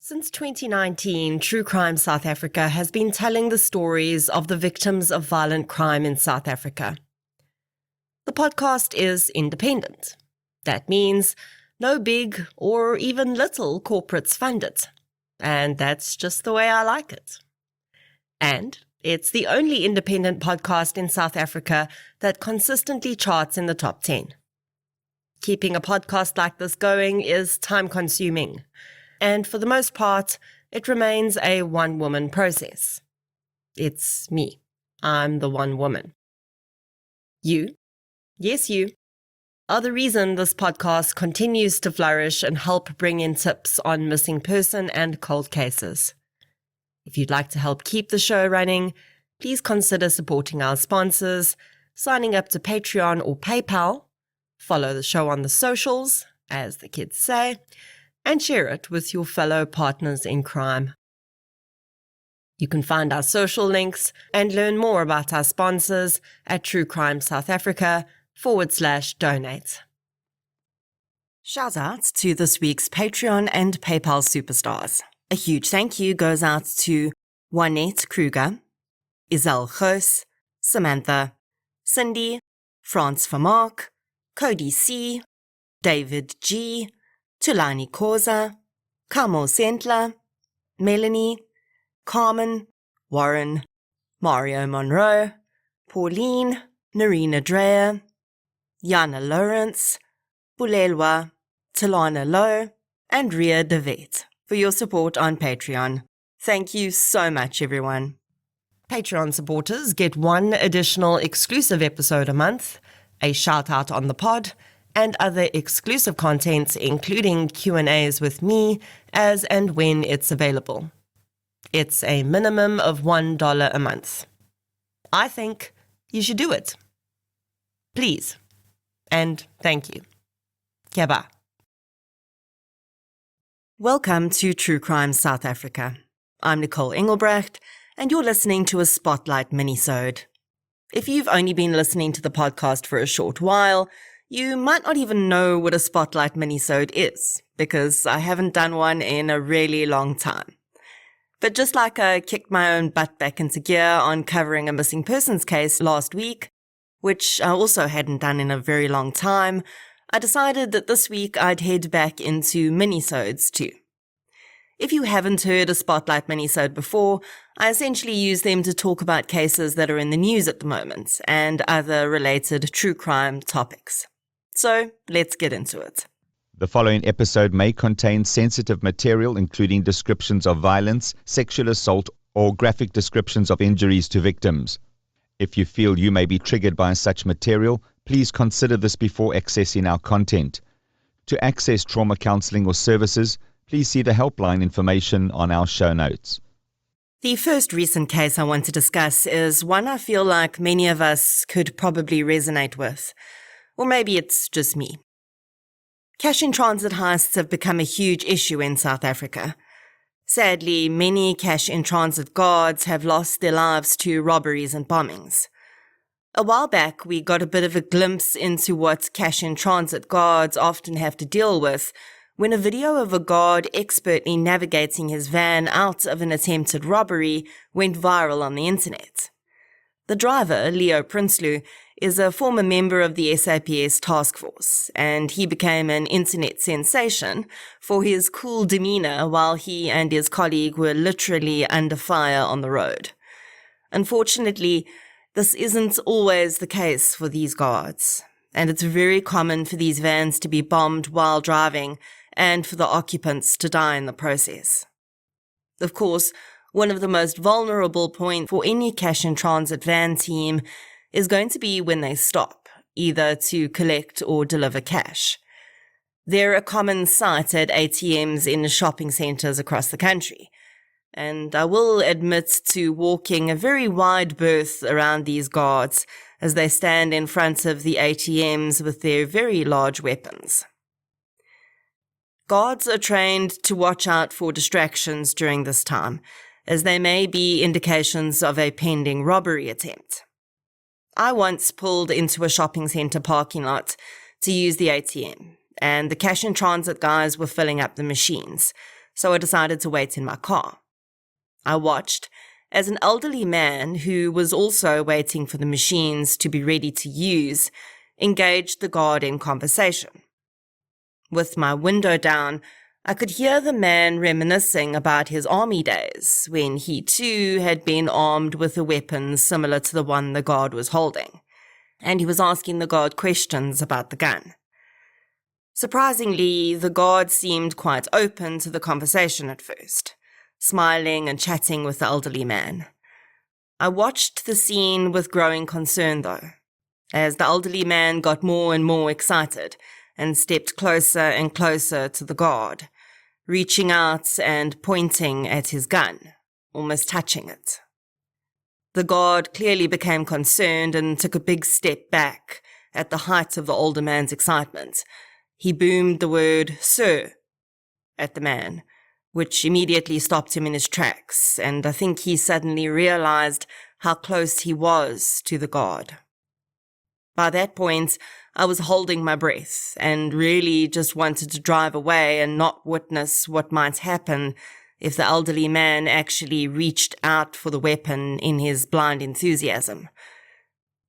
Since 2019, True Crime South Africa has been telling the stories of the victims of violent crime in South Africa. The podcast is independent. That means no big or even little corporates fund it. And that's just the way I like it. And it's the only independent podcast in South Africa that consistently charts in the top 10. Keeping a podcast like this going is time-consuming. And for the most part, it remains a one-woman process. It's me. I'm the one woman. You, yes you, are the reason this podcast continues to flourish and help bring in tips on missing person and cold cases. If you'd like to help keep the show running, please consider supporting our sponsors, signing up to Patreon or PayPal, follow the show on the socials, as the kids say, and share it with your fellow partners in crime. You can find our social links and learn more about our sponsors at True Crime South Africa/donate. Shout out to this week's Patreon and PayPal superstars. A huge thank you goes out to Juanette Kruger, Isel Goos, Samantha, Cindy, Frans Vermaak, Cody C., David G., Tulani Koza, Kamo Sentler, Melanie, Carmen, Warren, Mario Monroe, Pauline, Narina Dreyer, Yana Lawrence, Bulelwa, Talana Lowe, and Ria DeVet for your support on Patreon. Thank you so much, everyone. Patreon supporters get one additional exclusive episode a month, a shout-out on the pod, and other exclusive content, including Q&As with me as and when it's available. It's a minimum of $1 a month. I think you should do it. Please. And thank you. Keba. Welcome to True Crime South Africa. I'm Nicole Engelbrecht, and you're listening to a Spotlight Minisode. If you've only been listening to the podcast for a short while, you might not even know what a Spotlight Minisode is, because I haven't done one in a really long time. But just like I kicked my own butt back into gear on covering a missing persons case last week, which I also hadn't done in a very long time, I decided that this week I'd head back into minisodes too. If you haven't heard a Spotlight Minisode before, I essentially use them to talk about cases that are in the news at the moment and other related true crime topics. So let's get into it. The following episode may contain sensitive material, including descriptions of violence, sexual assault, or graphic descriptions of injuries to victims. If you feel you may be triggered by such material, please consider this before accessing our content. To access trauma counseling or services, please see the helpline information on our show notes. The first recent case I want to discuss is one I feel like many of us could probably resonate with. Or maybe it's just me. Cash-in-transit heists have become a huge issue in South Africa. Sadly, many cash-in-transit guards have lost their lives to robberies and bombings. A while back, we got a bit of a glimpse into what cash-in-transit guards often have to deal with when a video of a guard expertly navigating his van out of an attempted robbery went viral on the internet. The driver, Leo Prinsloo, is a former member of the SAPS task force, and he became an internet sensation for his cool demeanor while he and his colleague were literally under fire on the road. Unfortunately, this isn't always the case for these guards, and it's very common for these vans to be bombed while driving and for the occupants to die in the process. Of course, one of the most vulnerable points for any cash-in-transit van team is going to be when they stop, either to collect or deliver cash. They're a common sight at ATMs in shopping centres across the country, and I will admit to walking a very wide berth around these guards as they stand in front of the ATMs with their very large weapons. Guards are trained to watch out for distractions during this time, as they may be indications of a pending robbery attempt. I once pulled into a shopping centre parking lot to use the ATM, and the cash-in-transit guys were filling up the machines, so I decided to wait in my car. I watched as an elderly man who was also waiting for the machines to be ready to use engaged the guard in conversation. With my window down, I could hear the man reminiscing about his army days, when he too had been armed with a weapon similar to the one the guard was holding, and he was asking the guard questions about the gun. Surprisingly, the guard seemed quite open to the conversation at first, smiling and chatting with the elderly man. I watched the scene with growing concern, though, as the elderly man got more and more excited and stepped closer and closer to the guard, reaching out and pointing at his gun, almost touching it. The guard clearly became concerned and took a big step back at the height of the older man's excitement. He boomed the word, "Sir," at the man, which immediately stopped him in his tracks, and I think he suddenly realized how close he was to the guard. By that point, I was holding my breath and really just wanted to drive away and not witness what might happen if the elderly man actually reached out for the weapon in his blind enthusiasm.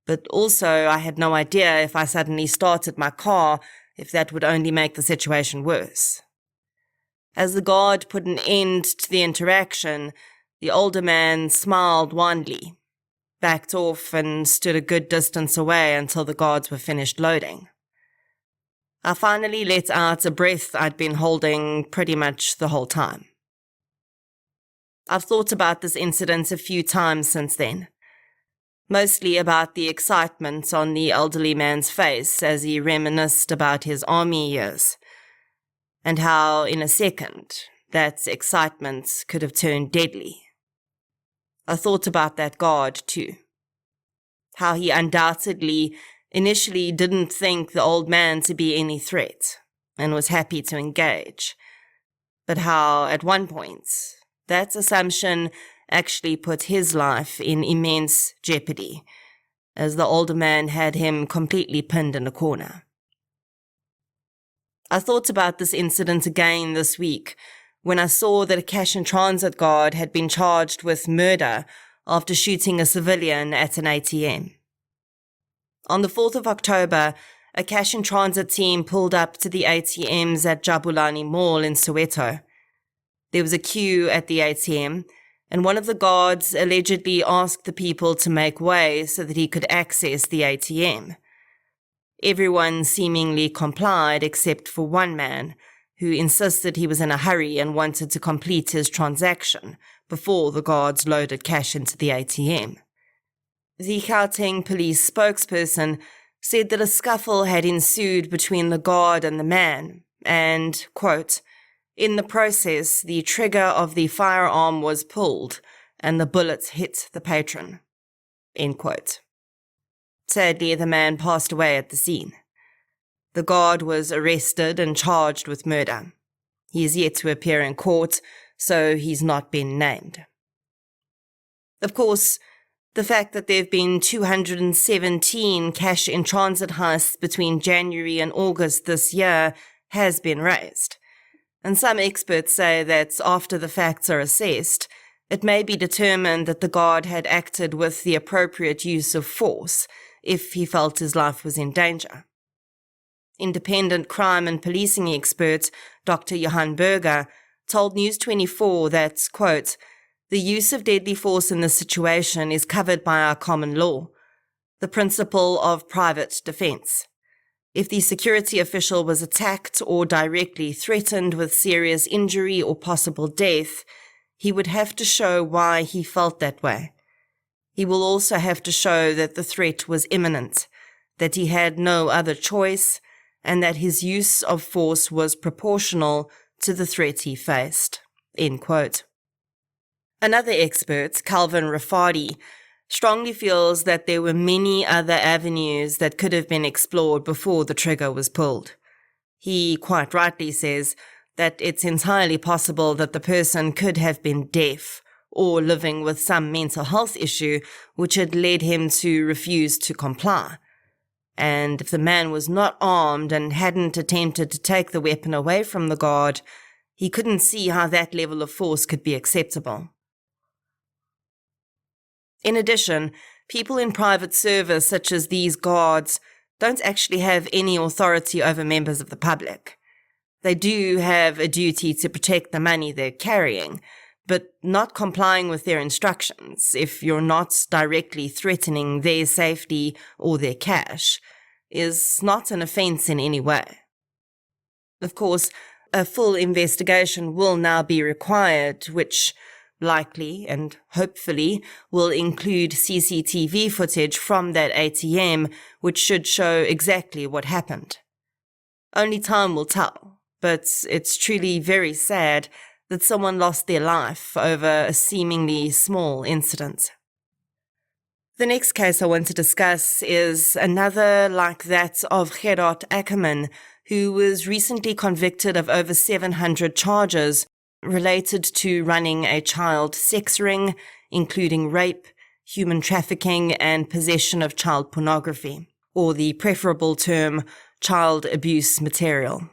But also, I had no idea if I suddenly started my car, if that would only make the situation worse. As the guard put an end to the interaction, the older man smiled wanly, backed off and stood a good distance away until the guards were finished loading. I finally let out a breath I'd been holding pretty much the whole time. I've thought about this incident a few times since then, mostly about the excitement on the elderly man's face as he reminisced about his army years, and how, in a second, that excitement could have turned deadly. I thought about that guard, too. How he undoubtedly initially didn't think the old man to be any threat, and was happy to engage. But how, at one point, that assumption actually put his life in immense jeopardy, as the older man had him completely pinned in a corner. I thought about this incident again this week, when I saw that a cash and transit guard had been charged with murder after shooting a civilian at an ATM. On the 4th of October, a cash and transit team pulled up to the ATMs at Jabulani Mall in Soweto. There was a queue at the ATM, and one of the guards allegedly asked the people to make way so that he could access the ATM. Everyone seemingly complied except for one man, who insisted he was in a hurry and wanted to complete his transaction before the guards loaded cash into the ATM. The Gauteng police spokesperson said that a scuffle had ensued between the guard and the man, and, quote, "In the process, the trigger of the firearm was pulled and the bullets hit the patron," end quote. Sadly, the man passed away at the scene. The guard was arrested and charged with murder. He is yet to appear in court, so he's not been named. Of course, the fact that there have been 217 cash-in-transit heists between January and August this year has been raised, and some experts say that after the facts are assessed, it may be determined that the guard had acted with the appropriate use of force if he felt his life was in danger. Independent crime and policing expert Dr. Johan Berger told News 24 that, quote, "The use of deadly force in this situation is covered by our common law, the principle of private defense. If the security official was attacked or directly threatened with serious injury or possible death, he would have to show why he felt that way. He will also have to show that the threat was imminent, that he had no other choice, and that his use of force was proportional to the threat he faced," end quote. Another expert, Calvin Rafadi, strongly feels that there were many other avenues that could have been explored before the trigger was pulled. He quite rightly says that it's entirely possible that the person could have been deaf or living with some mental health issue which had led him to refuse to comply. And if the man was not armed and hadn't attempted to take the weapon away from the guard, He couldn't see how that level of force could be acceptable. In addition, people in private service, such as these guards, don't actually have any authority over members of the public. They do have a duty to protect the money they're carrying, but not complying with their instructions, if you're not directly threatening their safety or their cash, is not an offence in any way. Of course, a full investigation will now be required, which likely and hopefully will include CCTV footage from that ATM, which should show exactly what happened. Only time will tell, but it's truly very sad that someone lost their life over a seemingly small incident. The next case I want to discuss is another like that of Gerard Ackerman, who was recently convicted of over 700 charges related to running a child sex ring, including rape, human trafficking, and possession of child pornography, or the preferable term, child abuse material.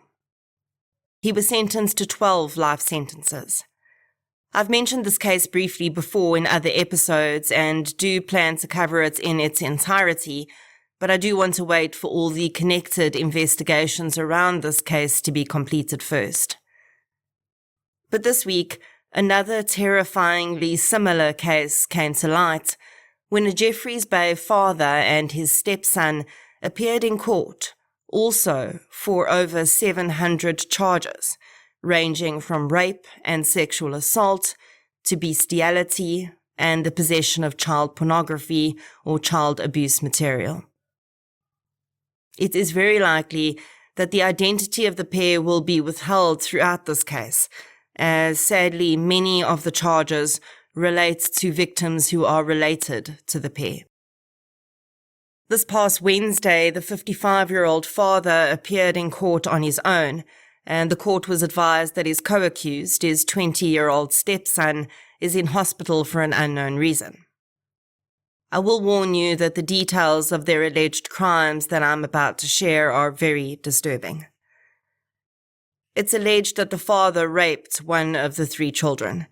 He was sentenced to 12 life sentences. I've mentioned this case briefly before in other episodes and do plan to cover it in its entirety, but I do want to wait for all the connected investigations around this case to be completed first. But this week, another terrifyingly similar case came to light when a Jeffreys Bay father and his stepson appeared in court, also for over 700 charges, ranging from rape and sexual assault to bestiality and the possession of child pornography or child abuse material. It is very likely that the identity of the pair will be withheld throughout this case, as sadly many of the charges relate to victims who are related to the pair. This past Wednesday, the 55-year-old father appeared in court on his own, and the court was advised that his co-accused, his 20-year-old stepson, is in hospital for an unknown reason. I will warn you that the details of their alleged crimes that I'm about to share are very disturbing. It's alleged that the father raped one of the 3 children,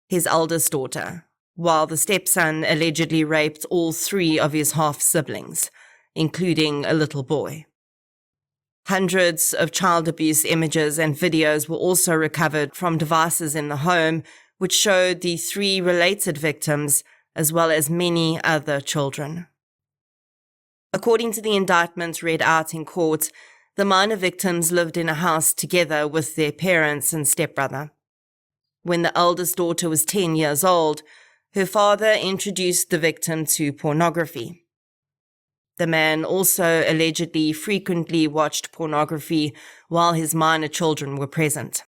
his eldest daughter, while the stepson allegedly raped all 3 of his half-siblings, including a little boy. Hundreds of child abuse images and videos were also recovered from devices in the home, which showed the 3 related victims, as well as many other children. According to the indictment read out in court, the minor victims lived in a house together with their parents and stepbrother. When the eldest daughter was 10 years old, her father introduced the victim to pornography. The man also allegedly frequently watched pornography while his minor children were present.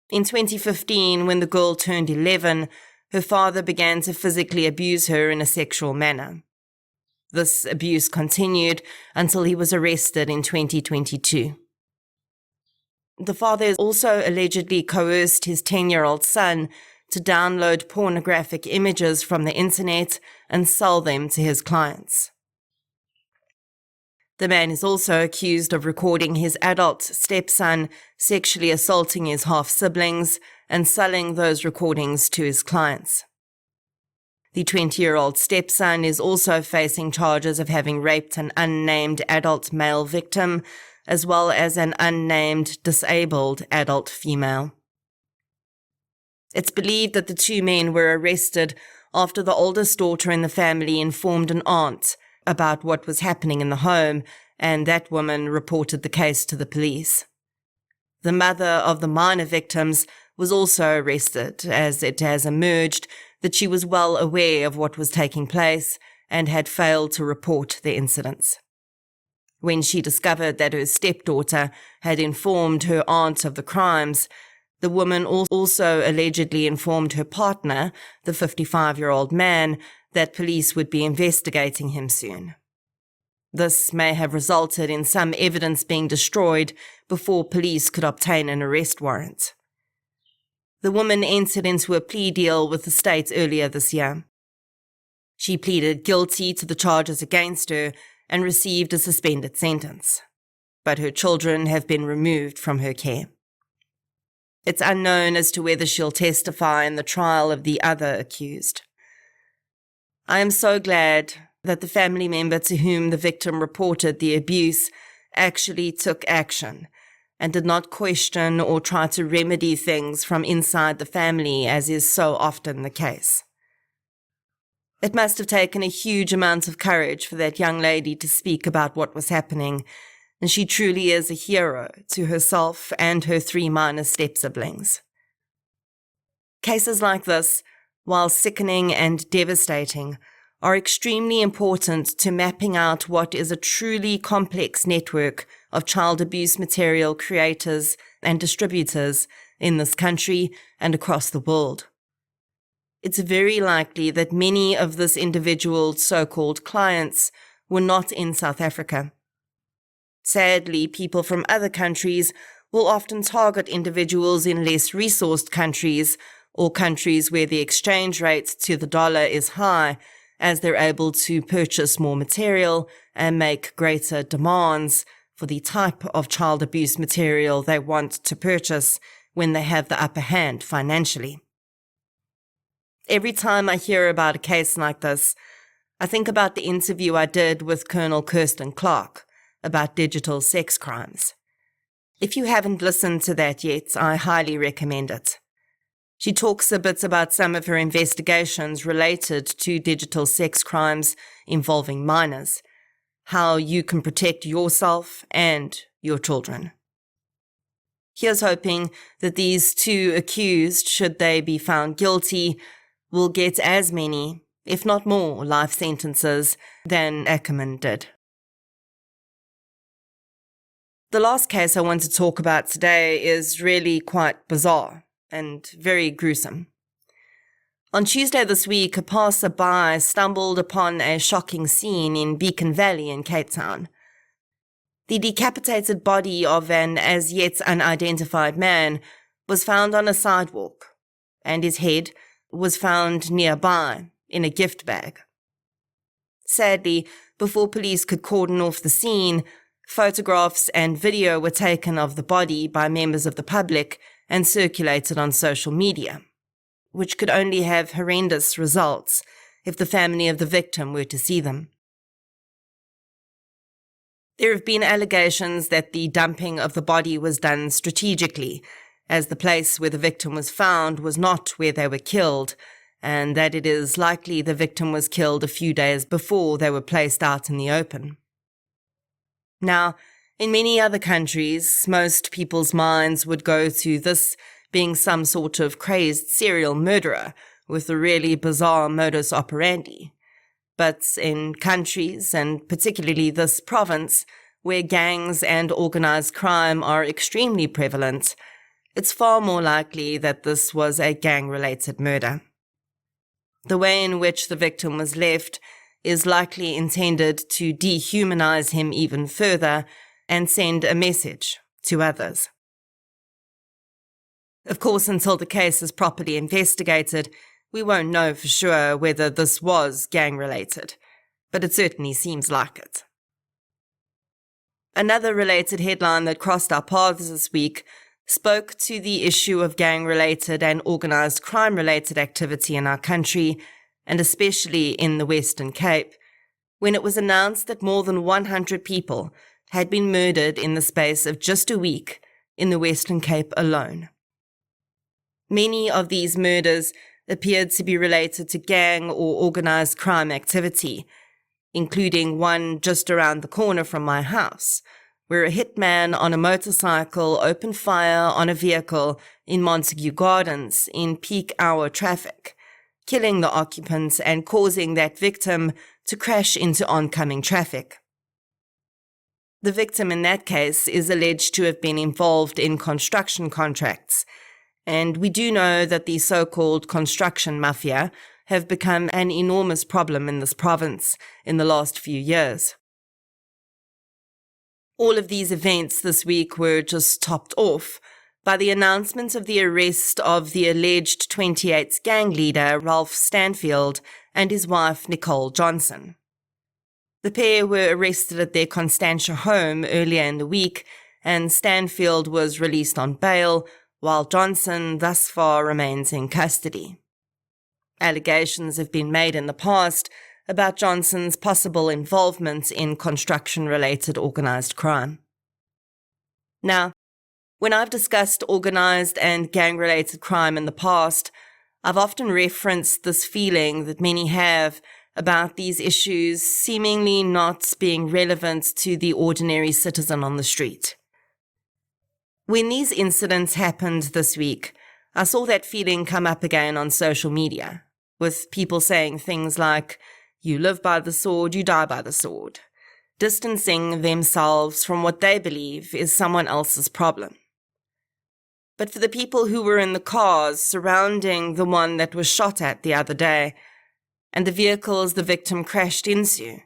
In 2015, when the girl turned 11, her father began to physically abuse her in a sexual manner. This abuse continued until he was arrested in 2022. The father also allegedly coerced his 10-year-old son to download pornographic images from the internet and sell them to his clients. The man is also accused of recording his adult stepson sexually assaulting his half-siblings and selling those recordings to his clients. The 20-year-old stepson is also facing charges of having raped an unnamed adult male victim, as well as an unnamed disabled adult female. It's believed that the 2 men were arrested after the oldest daughter in the family informed an aunt about what was happening in the home, and that woman reported the case to the police. The mother of the minor victims was also arrested, as it has emerged that she was well aware of what was taking place and had failed to report the incidents. When she discovered that her stepdaughter had informed her aunt of the crimes, the woman also allegedly informed her partner, the 55-year-old man, that police would be investigating him soon. This may have resulted in some evidence being destroyed before police could obtain an arrest warrant. The woman entered into a plea deal with the state earlier this year. She pleaded guilty to the charges against her and received a suspended sentence, but her children have been removed from her care. It's unknown as to whether she'll testify in the trial of the other accused. I am so glad that the family member to whom the victim reported the abuse actually took action and did not question or try to remedy things from inside the family, as is so often the case. It must have taken a huge amount of courage for that young lady to speak about what was happening, and she truly is a hero to herself and her 3 minor step-siblings. Cases like this, while sickening and devastating, are extremely important to mapping out what is a truly complex network of child abuse material creators and distributors in this country and across the world. It's very likely that many of this individual's so-called clients were not in South Africa. Sadly, people from other countries will often target individuals in less resourced countries or countries where the exchange rate to the dollar is high, as they're able to purchase more material and make greater demands for the type of child abuse material they want to purchase when they have the upper hand financially. Every time I hear about a case like this, I think about the interview I did with Colonel Kirsten Clark about digital sex crimes. If you haven't listened to that yet, I highly recommend it. She talks a bit about some of her investigations related to digital sex crimes involving minors, how you can protect yourself and your children. Here's hoping that these 2 accused, should they be found guilty, will get as many, if not more, life sentences than Ackerman did. The last case I want to talk about today is really quite bizarre and very gruesome. On Tuesday this week, a passerby stumbled upon a shocking scene in Beacon Valley in Cape Town. The decapitated body of an as yet unidentified man was found on a sidewalk, and his head was found nearby in a gift bag. Sadly, before police could cordon off the scene, photographs and video were taken of the body by members of the public and circulated on social media, which could only have horrendous results if the family of the victim were to see them. There have been allegations that the dumping of the body was done strategically, as the place where the victim was found was not where they were killed, and that it is likely the victim was killed a few days before they were placed out in the open. Now, in many other countries, most people's minds would go to this being some sort of crazed serial murderer with a really bizarre modus operandi. But in countries, and particularly this province, where gangs and organized crime are extremely prevalent, it's far more likely that this was a gang-related murder. The way in which the victim was left is likely intended to dehumanize him even further and send a message to others. Of course, until the case is properly investigated, we won't know for sure whether this was gang-related, but it certainly seems like it. Another related headline that crossed our paths this week spoke to the issue of gang-related and organized crime-related activity in our country, and especially in the Western Cape, when it was announced that more than 100 people had been murdered in the space of just a week in the Western Cape alone. Many of these murders appeared to be related to gang or organized crime activity, including one just around the corner from my house, where a hitman on a motorcycle opened fire on a vehicle in Montague Gardens in peak hour traffic, killing the occupants and causing that victim to crash into oncoming traffic. The victim in that case is alleged to have been involved in construction contracts, and we do know that the so-called construction mafia have become an enormous problem in this province in the last few years. All of these events this week were just topped off by the announcement of the arrest of the alleged 28th gang leader Ralph Stanfield and his wife Nicole Johnson. The pair were arrested at their Constantia home earlier in the week, and Stanfield was released on bail, while Johnson thus far remains in custody. Allegations have been made in the past about Johnson's possible involvement in construction-related organized crime. Now, when I've discussed organized and gang-related crime in the past, I've often referenced this feeling that many have about these issues seemingly not being relevant to the ordinary citizen on the street. When these incidents happened this week, I saw that feeling come up again on social media, with people saying things like, "You live by the sword, you die by the sword," distancing themselves from what they believe is someone else's problem. But for the people who were in the cars surrounding the one that was shot at the other day, and the vehicles the victim crashed into,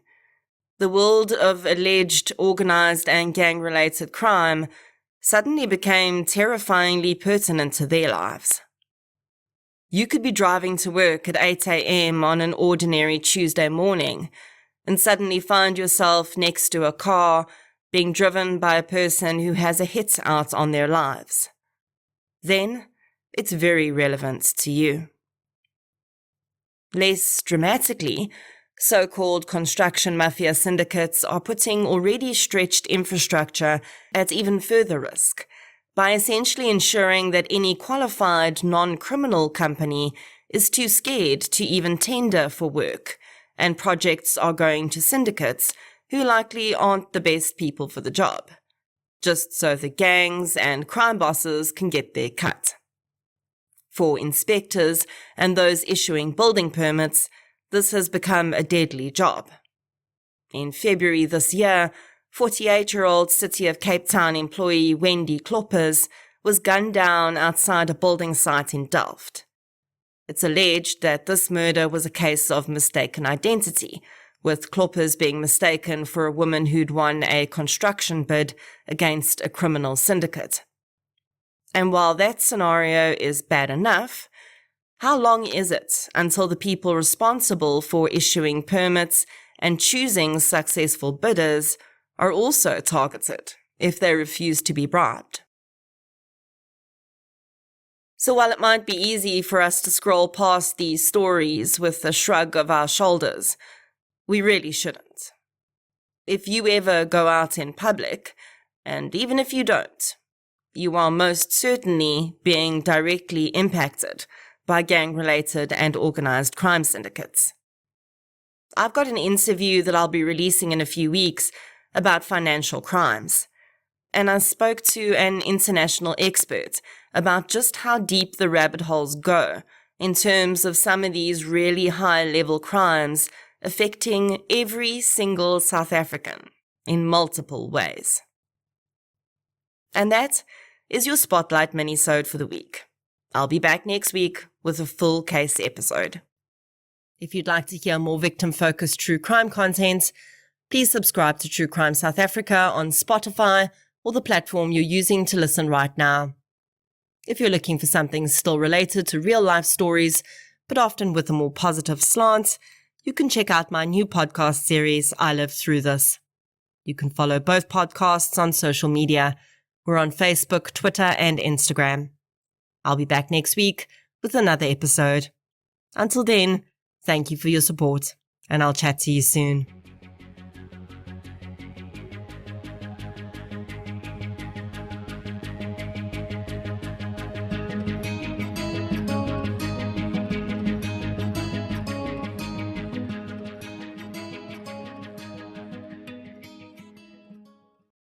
the world of alleged organized and gang-related crime suddenly became terrifyingly pertinent to their lives. You could be driving to work at 8 a.m. on an ordinary Tuesday morning and suddenly find yourself next to a car being driven by a person who has a hit out on their lives. Then it's very relevant to you. Less dramatically, so-called construction mafia syndicates are putting already stretched infrastructure at even further risk by essentially ensuring that any qualified non-criminal company is too scared to even tender for work, and projects are going to syndicates who likely aren't the best people for the job, just so the gangs and crime bosses can get their cut. For inspectors and those issuing building permits, this has become a deadly job. In February this year, 48-year-old City of Cape Town employee Wendy Kloppers was gunned down outside a building site in Delft. It's alleged that this murder was a case of mistaken identity, with Kloppers being mistaken for a woman who'd won a construction bid against a criminal syndicate. And while that scenario is bad enough, how long is it until the people responsible for issuing permits and choosing successful bidders are also targeted if they refuse to be bribed? So while it might be easy for us to scroll past these stories with a shrug of our shoulders, we really shouldn't. If you ever go out in public, and even if you don't, you are most certainly being directly impacted by gang-related and organized crime syndicates. I've got an interview that I'll be releasing in a few weeks about financial crimes, and I spoke to an international expert about just how deep the rabbit holes go in terms of some of these really high-level crimes affecting every single South African in multiple ways. And that is your Spotlight Minisode for the week. I'll be back next week with a full case episode. If you'd like to hear more victim-focused true crime content, please subscribe to True Crime South Africa on Spotify or the platform you're using to listen right now. If you're looking for something still related to real-life stories, but often with a more positive slant, you can check out my new podcast series, I Lived Through This. You can follow both podcasts on social media. We're on Facebook, Twitter, and Instagram. I'll be back next week with another episode. Until then, thank you for your support, and I'll chat to you soon.